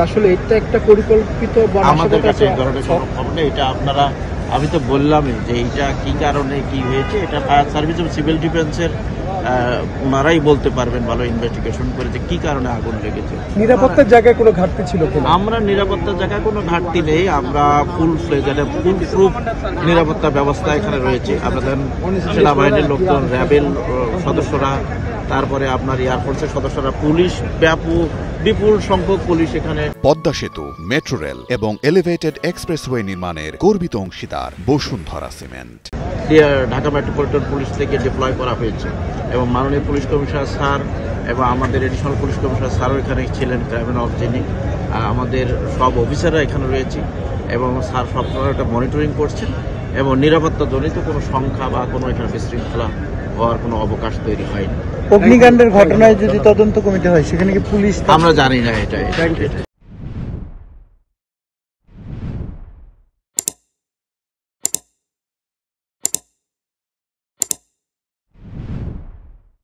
আসলে এটা একটা পরিকল্পিত আমাদের কাছে এই ধরনের কোনো খবর নেই। এটা আপনারা, আমি তো বললামই যে এইটা কি কারণে কি হয়েছে, এটা ফায়ার সার্ভিস এবং সিভিল ডিফেন্সের ওনারাই বলতে পারবেন ভালো ইনভেস্টিগেশন করে যে কি কারণে আগুন লেগেছে। নিরাপত্তার জায়গায় কোনো ঘাটতি ছিল কিনা? আমরা নিরাপত্তার জায়গায় কোনো ঘাটতি নেই, আমরা ফুল প্রুফ নিরাপত্তা ব্যবস্থা এখানে রয়েছে। আপনাদের সেনাবাহিনীর লোকজন, র্যাবের সদস্যরা, তারপরে আপনার এয়ারফোর্সের সদস্যরা, পুলিশ, বিপুল সংখ্যক পুলিশ এখানে। পদ্মা সেতু, মেট্রো রেল এবং এলিভেটেড এক্সপ্রেসওয়ে নির্মাণের গর্বিত অংশীদার Bashundhara cement. Dhaka metropolitan police থেকে ডিপ্লয় করা হয়েছে এবং মাননীয় পুলিশ কমিশনার স্যার এবং আমাদের এডিশনাল পুলিশ কমিশনার স্যারও এখানে ছিলেন, ক্রাইম অফ যিনি, আমাদের সব অফিসাররা এখানে রয়েছে এবং স্যার সবসময় এটা মনিটরিং করছেন এবং নিরাপত্তা জনিত কোনো সংখ্যা বা কোনো এখানে বিশৃঙ্খলা হওয়ার কোনো অবকাশ তৈরি হয়নি। অগ্নিকাণ্ডের ঘটনায় যদি তদন্ত কমিটি হয় সেখানে কি পুলিশ? আমরা জানি না এটা।